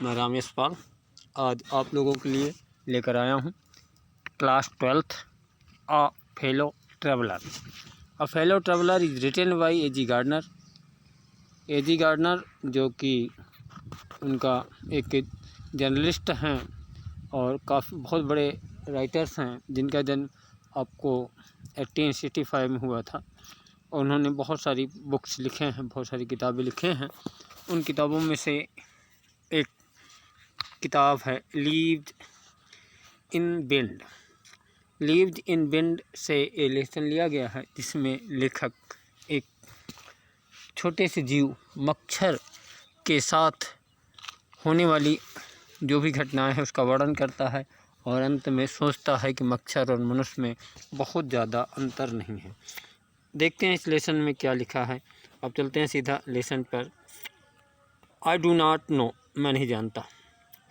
मैं रामेश पाल आज आप लोगों के लिए लेकर आया हूँ class 12th a fellow traveller. A fellow traveller is written by A G Gardiner. A G Gardiner जो कि उनका एक जर्नलिस्ट हैं और काफ़ी बहुत बड़े राइटर्स हैं, जिनका जन्म आपको 1865 में हुआ था। और उन्होंने बहुत सारी बुक्स लिखे हैं, बहुत सारी किताबें लिखे हैं। उन किताबों में से एक किताब है लीव्ड इन विंड। लीव्ड इन विंड से ये लेसन लिया गया है, जिसमें लेखक एक छोटे से जीव मच्छर के साथ होने वाली जो भी घटनाएं हैं उसका वर्णन करता है और अंत में सोचता है कि मच्छर और मनुष्य में बहुत ज़्यादा अंतर नहीं है। देखते हैं इस लेसन में क्या लिखा है। अब चलते हैं सीधा लेसन पर। आई डू नॉट नो, मैं नहीं जानता।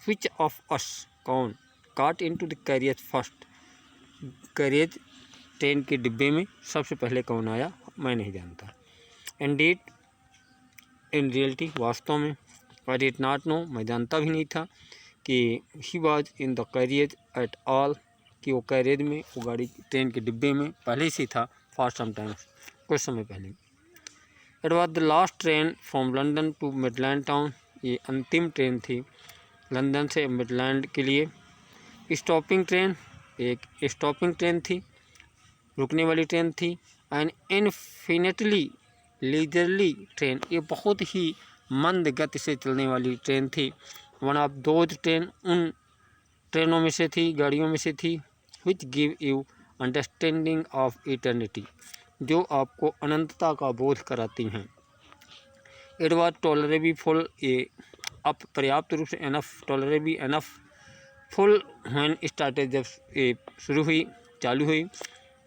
विच ऑफ अस, कौन, got into the carrier first, carrier train के डिब्बे में सबसे पहले कौन आया, मैं नहीं जानता। इंडीड, इन रियलिटी, वास्तव में। आई डिड नॉट नो, मैं जानता भी नहीं था कि he was in the carrier at all, कि वो कैरियर में, वो गाड़ी ट्रेन के डिब्बे में पहले से था, फॉर सम टाइम्स, कुछ समय पहले। It was the last train from London to Midland town, ये अंतिम ट्रेन थी लंदन से मिडलैंड के लिए। स्टॉपिंग ट्रेन, एक स्टॉपिंग ट्रेन थी, रुकने वाली ट्रेन थी। एंड इन्फिनिटली लीजरली ट्रेन, ये बहुत ही मंद गति से चलने वाली ट्रेन थी। वन ऑफ दोज ट्रेन, उन ट्रेनों में से थी, गाड़ियों में से थी। Which give you understanding of eternity, जो आपको अनंतता का बोध कराती हैं। इट वॉज टॉलरेबल फुल, ये अब पर्याप्त रूप से, enough, tolerable enough, full when started, जब ये शुरू हुई, चालू हुई।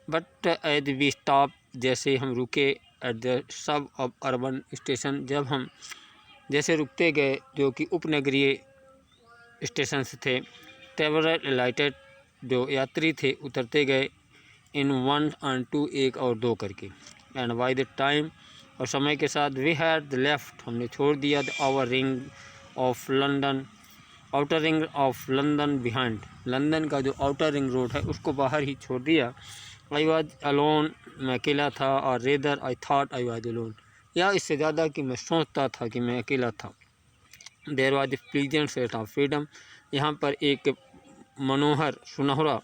बट एज वी स्टॉप, जैसे हम रुके, at the sub of urban station, जब हम जैसे रुकते गए जो कि उपनगरीय स्टेशन थे। ट्रेवलर लाइटेड, जो यात्री थे उतरते गए, इन 1 and 2, 1 और 2 करके। एंड बाय द टाइम, और समय के साथ, वी हैड लेफ्ट, हमने छोड़ दिया, the outer ring of London, outer ring of London behind, London का जो आउटर रिंग रोड है उसको बाहर ही छोड़ दिया। आई वॉज अलोन, मैं अकेला था। और rather I thought I was alone, या इससे ज़्यादा कि मैं सोचता था कि मैं अकेला था। There was the pleasant set of freedom, यहाँ पर एक मनोहर सुनहरा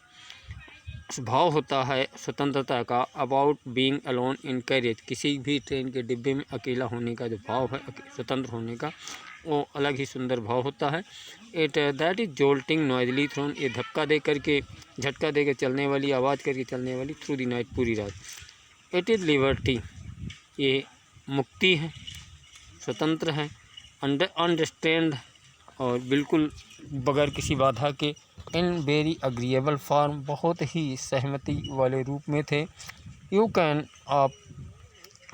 भाव होता है स्वतंत्रता का। About being alone in carrier, किसी भी ट्रेन के डिब्बे में अकेला होने का जो भाव है, स्वतंत्र होने का, वो अलग ही सुंदर भाव होता है। It that is jolting noisily thrown, ये धक्का दे करके, झटका दे कर चलने वाली, आवाज़ करके चलने वाली, थ्रू द नाइट, पूरी रात। इट इज़ लिबर्टी, ये मुक्ति है, स्वतंत्र है। अंडरस्टैंड, और बिल्कुल बगैर किसी बाधा के। इन वेरी अग्रीएबल फॉर्म, बहुत ही सहमति वाले रूप में थे। यू कैन आप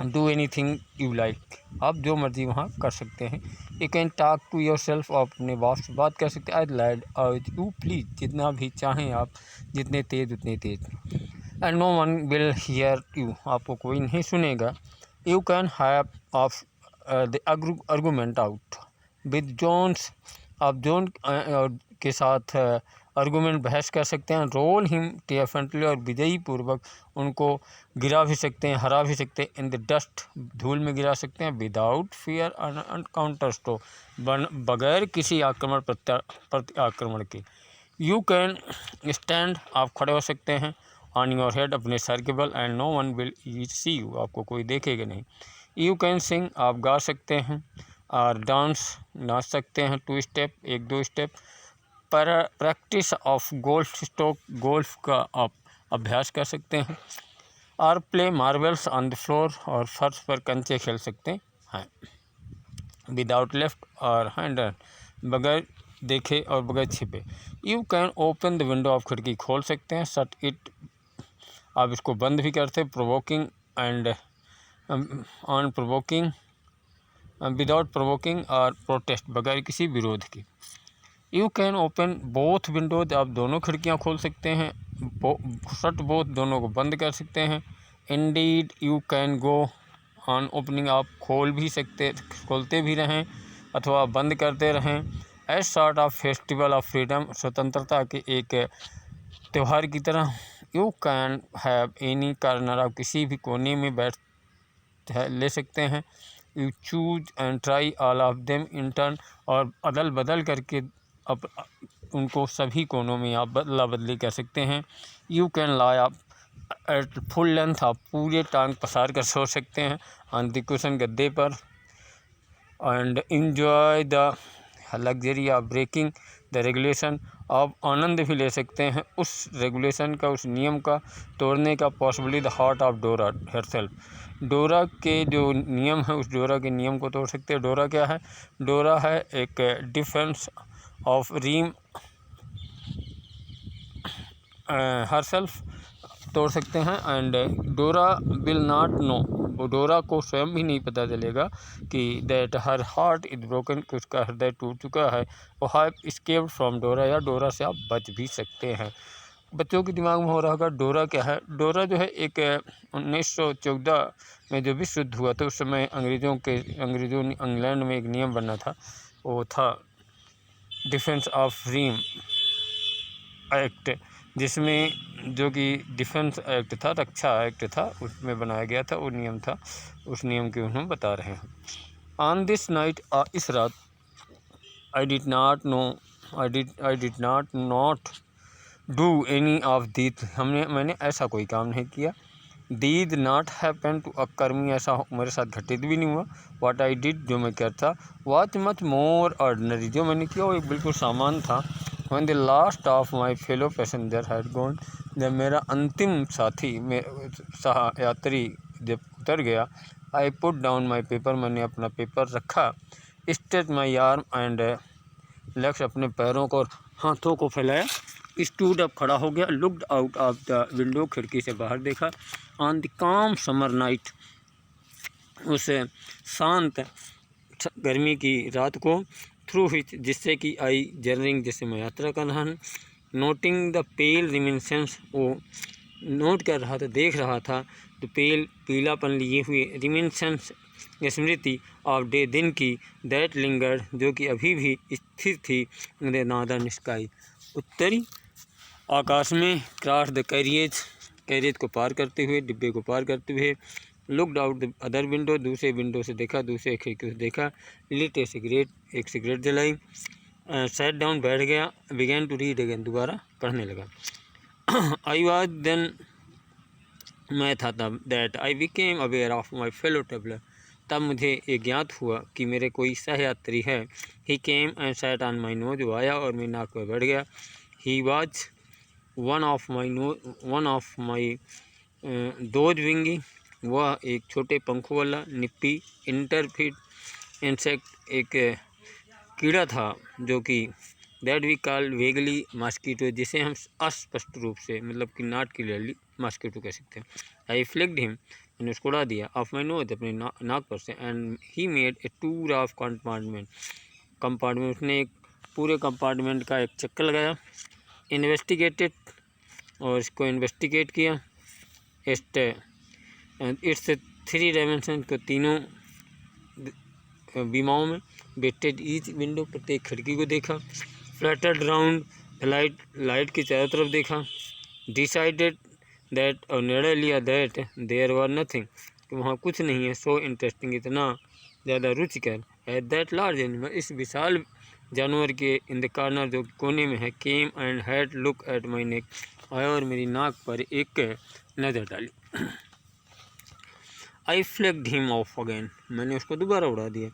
डू एनीथिंग यू लाइक, आप जो मर्जी वहाँ कर सकते हैं। You can talk to yourself, आप अपने बॉस से बात कर सकते हैं। As loud as you please, जितना भी चाहें आप, जितने तेज़ उतने तेज़। And no one will hear you, आपको कोई नहीं सुनेगा। You can have of the argument out with Jones, आप जोन के साथ आर्गूमेंट, बहस कर सकते हैं। रोल हिम ट्रियम्फेंटली, और विजयी पूर्वक उनको गिरा भी सकते हैं, हरा भी सकते हैं। इन द डस्ट, धूल में गिरा सकते हैं। विदाउट फियर एंड काउंटर स्ट्रो, बगैर किसी आक्रमण, प्रति आक्रमण के। यू कैन स्टैंड, आप खड़े हो सकते हैं। ऑन योर हेड, अपने सर के बल। And no one will see you, आपको कोई देखेगा नहीं। यू कैन सिंग, आप गा सकते हैं। और डांस, नाच सकते हैं। 2 स्टेप, 1-2 स्टेप। पर practice of golf stroke, golf का आप अभ्यास कर सकते हैं। और play marbles on the floor, और फर्श पर कंचे खेल सकते हैं। विदाउट लेफ्ट और हैंड, बगैर देखे और बगैर छिपे। You can open the window, आप खिड़की खोल सकते हैं। शट इट, आप इसको बंद भी करते। Provoking and on provoking, without provoking और प्रोटेस्ट, बगैर किसी विरोध के। You can open both Windows, आप दोनों खिड़कियां खोल सकते हैं। शट बोथ, दोनों को बंद कर सकते हैं। Indeed you can go on opening, आप खोल भी सकते, खोलते भी रहें अथवा बंद करते रहें। As sort of festival of freedom, स्वतंत्रता के एक त्यौहार की तरह। You can have any corner, आप किसी भी कोने में बैठ ले सकते हैं। You choose and try all of them in turn, और अदल बदल करके अब उनको सभी कोनों में आप बदला बदली कर सकते हैं। यू कैन लाई आप एट फुल लेंथ, आप पूरे टांग पसार कर सो सकते हैं ऑन द कुशन, गद्दे पर। And enjoy the luxury of breaking the regulation, आप आनंद भी ले सकते हैं उस रेगुलेशन का, उस नियम का तोड़ने का। पॉसिबली द हार्ट ऑफ डोरा हरसेल्फ, डोरा के जो नियम है उस डोरा के नियम को तोड़ सकते हैं। डोरा क्या है? डोरा है एक डिफेंस ऑफ रीम हरसेल्फ, तोड़ सकते हैं। एंड डोरा विल नॉट नो, वो डोरा को स्वयं भी नहीं पता चलेगा कि that her heart is broken, कि उसका हृदय टूट चुका है। वो हैव एस्केप्ड फ्रॉम डोरा, या डोरा से आप बच भी सकते हैं। बच्चों के दिमाग में हो रहा होगा डोरा क्या है? डोरा जो है एक 1914 में जो विश्व युद्ध हुआ था उस समय अंग्रेज़ों ने इंग्लैंड में एक नियम बना था, वो था डिफेंस ऑफ रीम एक्ट, जिसमें जो कि डिफेंस एक्ट था, रक्षा एक्ट था, उसमें बनाया गया था, वो नियम था। उस नियम के उन्हें बता रहे हैं। ऑन दिस नाइट, इस रात, I did not do any of these, मैंने ऐसा कोई काम नहीं किया। These not happen to occur me, ऐसा मेरे साथ घटित भी नहीं हुआ। व्हाट आई डिड, जो मैं करता, वाज मच मोर ऑर्डिनरी, जो मैंने किया वो एक बिल्कुल सामान था। When the last of my fellow passenger had gone, जब मेरा अंतिम साथी यात्री जब उतर गया, I put down my paper, मैंने अपना पेपर रखा। Stretched my arm and legs, अपने पैरों को और हाथों को फैलाया। Stood up, खड़ा हो गया। Looked out of the window, खिड़की से बाहर देखा। On the calm summer night, उस शांत गर्मी की रात को, थ्रू हिच, जिससे कि आई जर्निंग, जिससे मैं यात्रा कर रहा हूँ। नोटिंग द पेल रिमिनिसेंस, वो नोट कर रहा था, देख रहा था। तो पेल, पीलापन लिए हुए, रिमिनिसेंस, स्मृति, ऑफ डे, दिन की, दैट लिंगर्ड, जो कि अभी भी स्थिर थी, इन द नॉर्दर्न स्काई, उत्तरी आकाश में। क्रॉस द कैरियज को पार करते हुए, डिब्बे को पार करते हुए। Looked out the other window, दूसरे विंडो से देखा, दूसरे खिड़की से देखा। लिट ए सिगरेट, एक सिगरेट जलाई। सैट डाउन, बैठ गया। बिगैन टू रीड अगेन, दोबारा पढ़ने लगा। आई वॉज देन, मैं था तब। That I became aware of my fellow traveller, तब मुझे ये ज्ञात हुआ कि मेरे कोई सहयात्री है। He came and sat on my nose, वो आया और मेरी नाक पर बैठ गया। He was one of my those wingy, वह एक छोटे पंखों वाला, निप्पी इंटरफिट इंसेक्ट, एक कीड़ा था, जो कि that we call vaguely mosquito, जिसे हम अस्पष्ट रूप से, मतलब कि नॉट क्लियरली, मॉस्किटो कह सकते हैं। आई फ्लिक्ड हिम, मैंने उसको उड़ा दिया। ऑफ माई नोज, अपने नाक पर से। And he made a tour of compartment, उसने एक पूरे कंपार्टमेंट का एक चक्कर लगाया। इन्वेस्टिगेटेड, और इसको इन्वेस्टिगेट किया। इट्स 3 डायमेंशन को, तीनों बीमाओं में। बेटेड ईच विंडो, प्रत्येक खिड़की को देखा। फ्लैटेड राउंड लाइट की चारों तरफ देखा। डिसाइडेड दैट, और निर्णय लिया, दैट देयर वर नथिंग, कि वहाँ कुछ नहीं है। सो इंटरेस्टिंग, इतना ज़्यादा रुचिकर। एट दैट लार्ज एनिमल, इस विशाल जानवर के, इन द कॉर्नर, जो कोने में है। Came and had look at my neck, आया और मेरी नाक पर एक नज़र डाली। I flicked him off again, मैंने उसको दोबारा उड़ा दिया।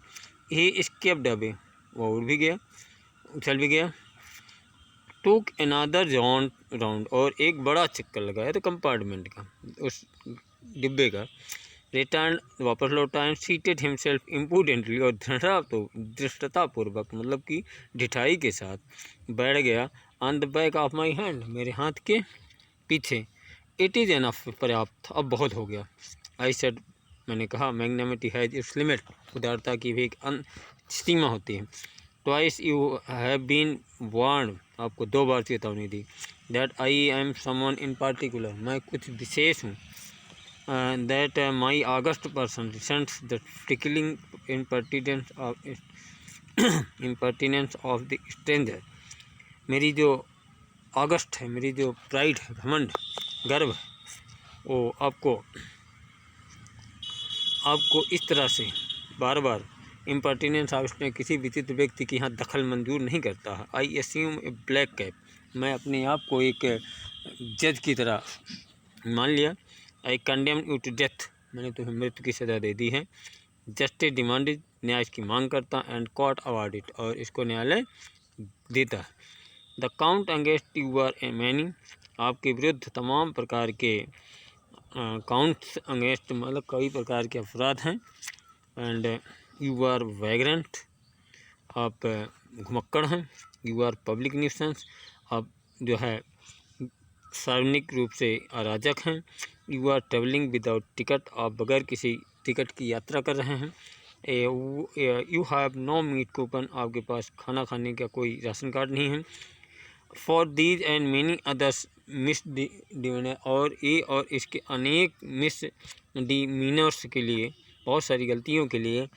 ही एस्केप्ड अवे, वो उड़ भी गया, उछल भी गया। टुक अनदर राउंड, और एक बड़ा चक्कर लगाया तो कंपार्टमेंट का, उस डिब्बे का। रिटर्न, वापस लौटा। एंड सीटेड हिमसेल्फ इम्प्रूडेंटली, और धृष्टतापूर्वक, मतलब कि ढिठाई के साथ बैठ गया। On the back of my hand, मेरे हाथ के पीछे। इट इज़ एनफ, पर्याप्त, अब बहुत हो गया। आई सेड, मैंने कहा। मैग्नेमिटी हैज इट्स लिमिट, उदारता की भी एक सीमा होती है। Twice you have been warned, आपको 2 बार चेतावनी दी। That I am someone in particular, मैं कुछ विशेष हूँ। That my august person resents the tickling in pertinence of impertinence of the stranger. मेरी जो ऑगस्ट है, मेरी जो प्राइड है, घमंड, गर्व है, वो आपको इस तरह से बार बार इम्पर्टिनेंस ऑफ में किसी विचित्र व्यक्ति के यहाँ दखल मंजूर नहीं करता है। आई एस्यूम ए ब्लैक कैप, मैं अपने आप को एक जज की तरह मान लिया। I condemn you to death, मैंने तुम्हें मृत्यु की सज़ा दे दी है। जस्टिस डिमांडेड, न्याय की मांग करता, एंड कोर्ट अवार्डेड, और इसको न्यायालय देता है। The count against you are a many, आपके विरुद्ध तमाम प्रकार के काउंट्स अगेंस्ट मतलब कई प्रकार के अपराध हैं। एंड यू आर वैग्रेंट, आप घुमक्कड़ हैं। यू आर पब्लिक न्यूसेंस, आप जो है सार्वजनिक रूप से अराजक हैं। You are travelling without ticket, आप बगैर किसी टिकट की यात्रा कर रहे हैं। You have no meat coupon, आपके पास खाना खाने का कोई राशन कार्ड नहीं है। For these and many others miss और ये और इसके अनेक मिस डिमीनर्स के लिए, बहुत सारी गलतियों के लिए,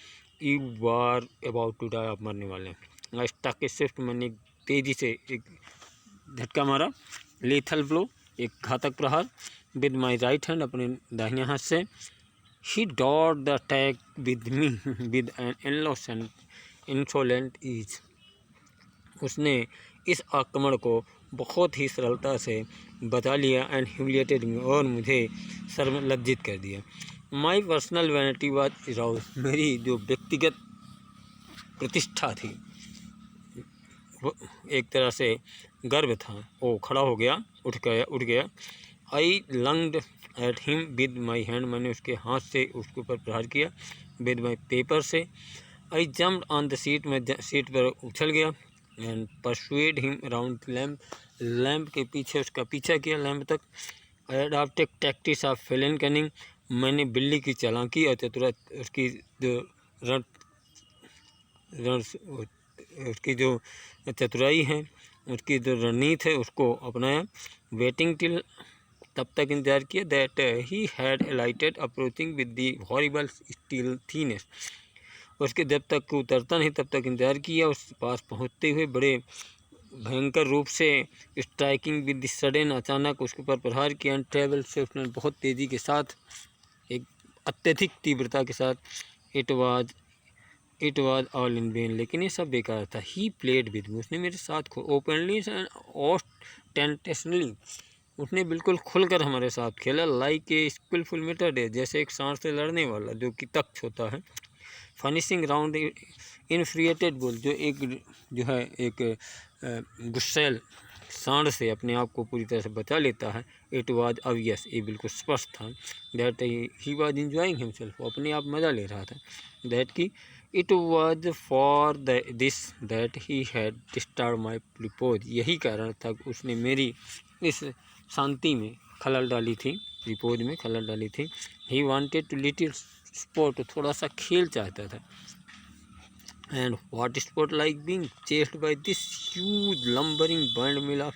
you are about to die, आप मरने वाले हैं। स्टक स्विफ्ट, मैंने तेज़ी से एक झटका मारा। लेथल ब्लो, एक घातक प्रहार। विद माई राइट हैंड, अपने दाहिने हाथ से। He dot the attack with me with an insolent ease, उसने इस आक्रमण को बहुत ही सरलता से बचा लिया। एंड ह्यूमिलिएटेड मी, और मुझे लज्जित कर दिया। My personal vanity was aroused, मेरी जो व्यक्तिगत प्रतिष्ठा थी, वो एक तरह से गर्व था, वो खड़ा हो गया, उठ गया। I lunged at him with my hand, मैंने उसके हाथ से उसके ऊपर प्रहार किया। विद माई पेपर से। I jumped on the seat, मैं सीट पर उछल गया। And pursued him around lamp, lamp के पीछे उसका पीछा किया, लैम्प तक। I adopted tactics of feline cunning, मैंने बिल्ली की चालाकी और चतुराई, उसकी जो चतुराई है, उसकी जो रणनीति है, उसको अपनाया। वेटिंग टिल, तब तक इंतजार किया। That he had alighted approaching with the horrible stealthiness, उसके जब तक उतरता नहीं तब तक इंतजार किया। उस पास पहुंचते हुए बड़े भयंकर रूप से स्ट्राइकिंग विद द सडन, अचानक उसके ऊपर प्रहार किया। एंड ट्रेवल से, उसने बहुत तेज़ी के साथ, एक अत्यधिक तीव्रता के साथ। It was all in when, लेकिन ये सब बेकार था। ही प्लेड विद मी, उसने मेरे साथ ओपनली एंड ऑस्टेंटेशनली, उसने बिल्कुल खुलकर हमारे साथ खेला। लाइक ए स्किलफुल मेथड है, जैसे एक सांड से लड़ने वाला जो कि तख्त होता है। फिनिशिंग राउंड इन्फ्रिएटेड बुल, जो है एक गुस्सैल सांड से अपने आप को पूरी तरह से बचा लेता है। इट वाज ऑब्वियस, ये बिल्कुल स्पष्ट था। That he was enjoying himself, वो अपने आप मज़ा ले रहा था। दैट की it was for this that he had disturb my repose, यही कारण था कि उसने मेरी इस शांति में खलल डाली थी, रिपोज में खलल डाली थी। He wanted to little sport, थोड़ा सा खेल चाहता था। And what sport like being chased by this huge lumbering band mill of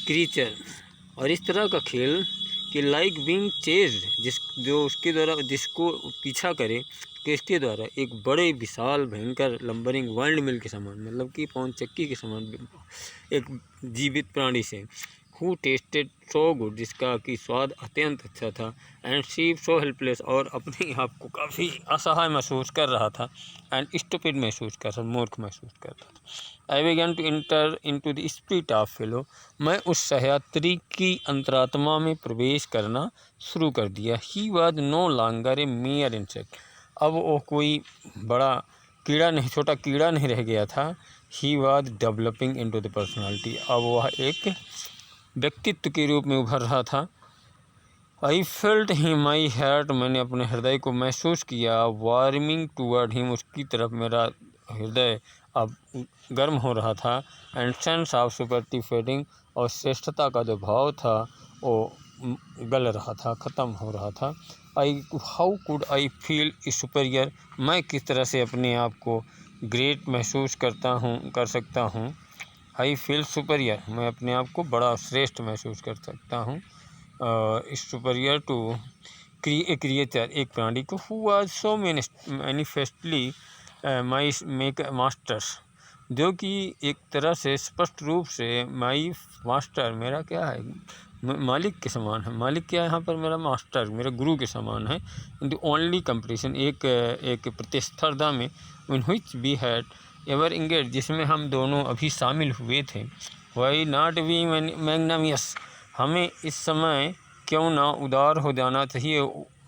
creature, और इस तरह का खेल कि लाइक बीइंग चेस्ड, जो उसके द्वारा जिसको पीछा करे, किसके द्वारा, एक बड़े विशाल भयंकर लंबरिंग वर्ल्ड मिल के समान, मतलब कि पवन चक्की के समान एक जीवित प्राणी से। हु टेस्टेड सो गुड, जिसका कि स्वाद अत्यंत अच्छा था। एंड सी सो हेल्पलेस, और अपने आप को काफ़ी असहाय महसूस कर रहा था। एंड स्टूपिड महसूस कर रहा, मूर्ख महसूस कर रहा था। I began to enter into the spirit of fellow, मैं उस सहयात्री की अंतरात्मा में प्रवेश करना शुरू कर दिया। He was no longer a mere insect, अब वो कोई बड़ा कीड़ा नहीं, छोटा कीड़ा नहीं रह गया था। He was developing into the personality, अब वह एक व्यक्तित्व के रूप में उभर रहा था। I felt him my heart, मैंने अपने हृदय को महसूस किया। वार्मिंग टूवर्ड हिम, उसकी तरफ मेरा हृदय अब गर्म हो रहा था। एंड सेंस ऑफ सुपरिटी फेडिंग, और श्रेष्ठता का जो भाव था वो गल रहा था, ख़त्म हो रहा था। How could I feel superior, मैं किस तरह से अपने आप को ग्रेट महसूस कर सकता हूँ। आई फील सुपीरियर, मैं अपने आप को बड़ा श्रेष्ठ महसूस कर सकता हूँ। सुपीरियर टू क्रिएचर, एक प्राणी को। Who was so manifestly my make masters, जो कि एक तरह से स्पष्ट रूप से माई मास्टर मेरा क्या है, मालिक के समान है। मालिक क्या है यहाँ पर, मेरा मास्टर, मेरा गुरु के समान है। द ओनली कंपटीशन, एक प्रतिस्पर्धा में, in which we had ever engage, जिसमें हम दोनों अभी शामिल हुए थे। वाई नॉट बी मैग्नामियस, हमें इस समय क्यों ना उदार हो जाना चाहिए।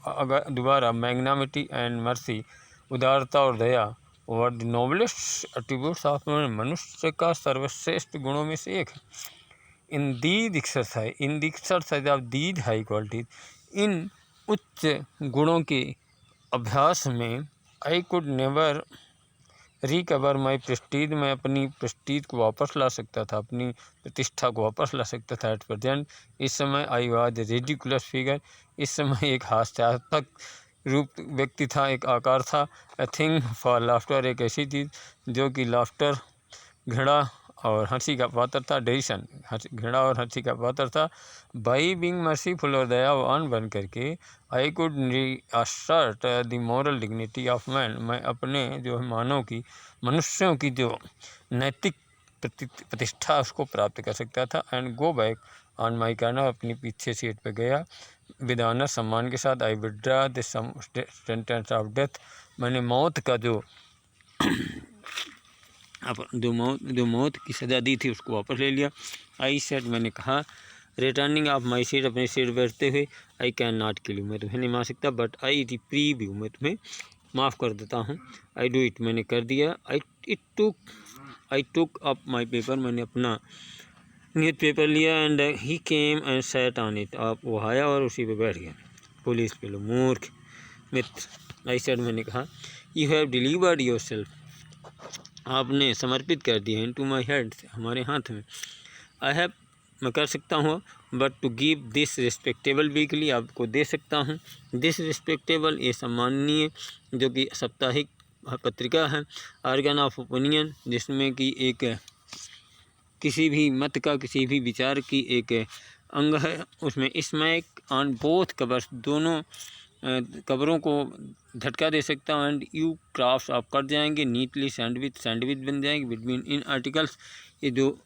अगर दोबारा, मैग्नामिटी एंड मर्सी, उदारता और दया, were the noblest attributes of, मनुष्य का सर्वश्रेष्ठ गुणों में से एक है। In the exercise of these high qualities, इन उच्च गुणों के अभ्यास में, I could never recover my prestige, मैं अपनी प्रेस्टीज को वापस ला सकता था, अपनी प्रतिष्ठा को वापस ला सकता था। एट प्रेजेंट, इस समय, I was a ridiculous figure, इस समय एक हास्यास्पद रूप व्यक्ति था, एक आकार था। ए थिंग फॉर लाफ्टर, एक ऐसी चीज़ जो कि लाफ्टर, घृणा और हंसी का पात्र था। डेरिशन, घृणा और हंसी का पात्र था। बाई बीइंग मर्सीफुल, और दयावान बन करके, I could reassert the moral dignity of man, मैं अपने जो है मानव की, मनुष्यों की जो नैतिक प्रतिष्ठा उसको प्राप्त कर सकता था। And go back on my corner, अपनी पीछे सीट पर गया विद ऑनर, सम्मान के साथ। I withdrew the sentence of death, मैंने मौत का जो मौत की सज़ा दी थी उसको वापस ले लिया। आई सेड, मैंने कहा, रिटर्निंग ऑफ माई सीट, अपनी सीट बैठते हुए, I can not kill you, मैं तुम्हें नहीं मार सकता, बट आई रिप्रीव यू, मैं तुम्हें माफ़ कर देता हूँ। आई डू इट, मैंने कर दिया। आई टुक अप माई पेपर, मैंने अपना न्यूज़ पेपर लिया। And he came and sat on it, आप वो आया और उसी पे बैठ गया। पुलिस पे लो, मूर्ख मित्र। आई सेड, मैंने कहा, you have delivered your self, आपने समर्पित कर दिया, इनटू माई हैंड, हमारे हाथ में। आई हैव, मैं कर सकता हूँ, but to give this respectable weekly, आपको दे सकता हूँ। दिस रिस्पेक्टेबल, ये सम्माननीय, जो कि साप्ताहिक पत्रिका है। आर्गन ऑफ ओपिनियन, जिसमें कि एक किसी भी मत का, किसी भी विचार की एक अंग है। उसमें स्मैक ऑन बोथ कवर्स, दोनों कब्रों को झटका दे सकता हूँ। एंड यू क्राफ्ट, आप कट जाएंगे। नीटली सैंडविच बन जाएंगे बिटवीन इन आर्टिकल्स, ये जो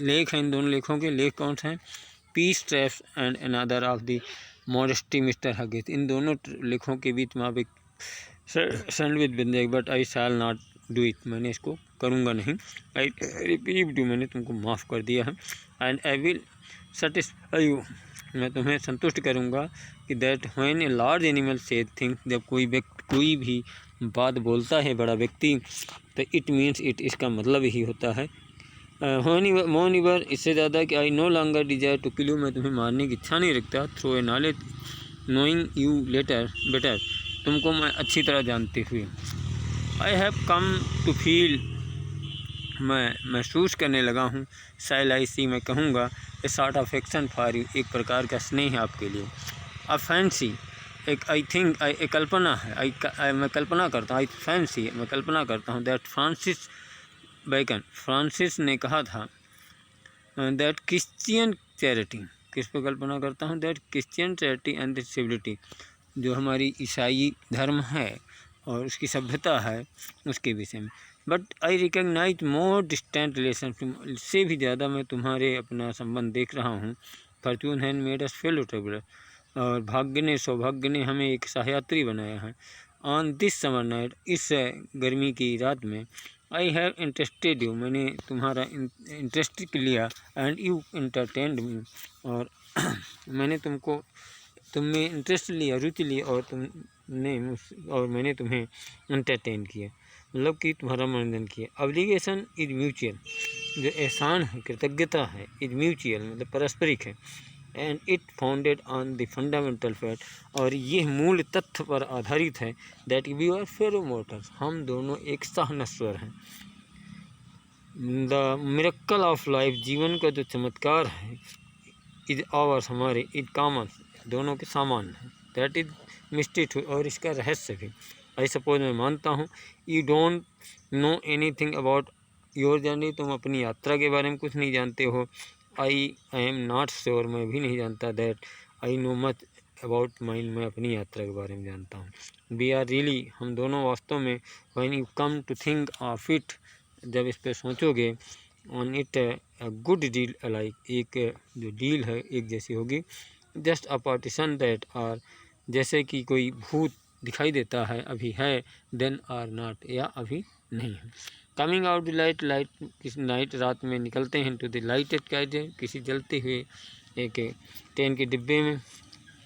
लेख हैं, इन दोनों लेखों के लेख कौन से हैं, peace traps and another of the modesty mister Hughes, इन दोनों लेखों के बीच में आप एक सैंडविच बन जाएगी। But I shall not do it, मैंने इसको करूँगा नहीं। आई रिपीट यू, मैंने तुमको माफ़ कर दिया है। And I will satisfy you, मैं तुम्हें संतुष्ट करूँगा कि that when a large animal से थिंग, जब कोई भी बात बोलता है बड़ा व्यक्ति, तो इट मीन्स इट, इसका मतलब यही होता है। मोनिवर, इससे ज़्यादा कि I no longer desire to kill you, मैं तुम्हें मारने की इच्छा नहीं रखता। Through a knowledge knowing you better, तुमको मैं अच्छी तरह जानते हुए। I have come to feel, मैं महसूस करने लगा हूँ। शैल आई सी, मैं कहूँगा, a sort of action for you, एक प्रकार का स्नेह आपके लिए। अ फैंसी, एक आई थिंक, एक कल्पना है, मैं कल्पना करता हूँ। आई फैंसी, मैं कल्पना करता हूँ। दैट फ्रांसिस बेकन, फ्रांसिस ने कहा था, दैट क्रिश्चियन चैरिटी, किस पे कल्पना करता हूँ, that Christian charity and the civility, जो हमारी ईसाई धर्म है और उसकी सभ्यता है, उसके विषय में। But I recognize more distant relationship, इससे भी ज़्यादा मैं तुम्हारे अपना संबंध देख रहा हूँ। Fortune hand made us fellow traveller, और सौभाग्य ने हमें एक सहयात्री बनाया है। ऑन दिस समर नाइट, इस गर्मी की रात में, आई हैव इंटरेस्टेड यू, मैंने तुम्हारा इंटरेस्ट लिया। एंड यू इंटरटेन्ड मी, और मैंने तुम में इंटरेस्ट लिया, रुचि ली, और मैंने तुम्हें इंटरटेन किया, मतलब कि तुम्हारा मनोरंजन किया। ऑब्लिगेशन इज म्यूचुअल, जो एहसान है, कृतज्ञता है, इज म्यूचुअल, मतलब पारस्परिक है। And it founded on the fundamental fact, और ये मूल तथ्य पर आधारित है, that we are fellow mortals, हम दोनों एक सह नश्वर हैं। द मिरेकल ऑफ लाइफ, जीवन का जो चमत्कार है, इज आवर्स, हमारे, इज कॉमन, दोनों के सामान है। दैट इज मिस्ट्री, और इसका रहस्य भी। आई सपोज, मैं मानता हूँ, you don't know anything about your journey, तुम अपनी यात्रा के बारे में कुछ नहीं जानते हो। आई एम नॉट श्योर, मैं भी नहीं जानता। That I know much about mine, मैं अपनी यात्रा के बारे में जानता हूँ। वी आर रियली, हम दोनों वास्तव में, when you come to think of it, जब इस पर सोचोगे, on it good deal alike, एक जो डील है एक जैसी होगी, just a partition that are, जैसे कि कोई भूत दिखाई देता है, अभी है, देन आर नॉट, या अभी नहीं है। Coming out the light, light किसी नाइट, रात में निकलते हैं, टू द लाइटेड कैरियर, किसी जलते हुए एक ट्रेन के डिब्बे में,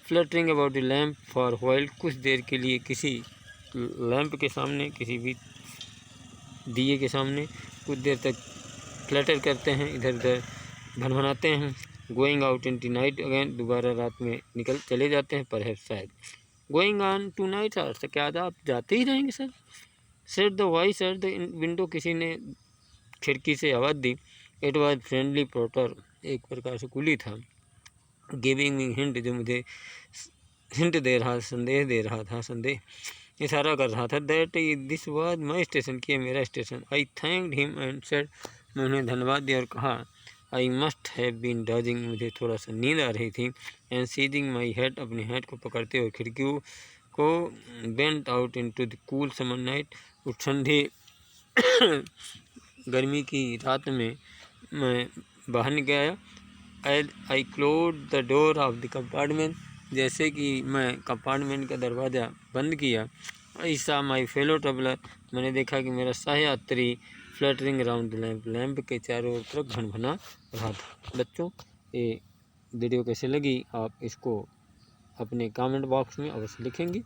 fluttering about the lamp for while, कुछ देर के लिए किसी लैंप के सामने, किसी भी दिए के सामने कुछ देर तक फ्लटर करते हैं, इधर उधर भनभनाते हैं। Going out in the night again, दोबारा रात में निकल चले जाते हैं, पर है शायद। Going on to night hours, क्या आप जाते ही रहेंगे sir? Said the voice at the window, किसी ने खिड़की से आवाज़ दी। इट वॉज फ्रेंडली पोर्टर, एक प्रकार से कुली था। गिविंग मी हिंट, जो मुझे हिंट दे रहा, संदेश दे रहा था, संदेश इशारा कर रहा था। That this was my station, कि मेरा स्टेशन। I thanked him and said, मैं उन्हें धन्यवाद दिया और कहा, I must have been dozing, मुझे थोड़ा सा नींद आ रही थी। एंड सीजिंग माई हेड, अपनी हेड को पकड़ते हुए खिड़कियों को, bent out into the cool summer night, उस ठंडी गर्मी की रात में मैं बाहर निकल आया। As I close the door of the compartment, जैसे कि मैं कंपार्टमेंट का दरवाज़ा बंद किया। आई सा माई फेलो ट्रेवलर, मैंने देखा कि मेरा सहयात्री fluttering around the lamp, lamp के चारों ओर तरफ भनभना रहा था। बच्चों, ये वीडियो कैसे लगी, आप इसको अपने कमेंट बॉक्स में अवश्य लिखेंगे।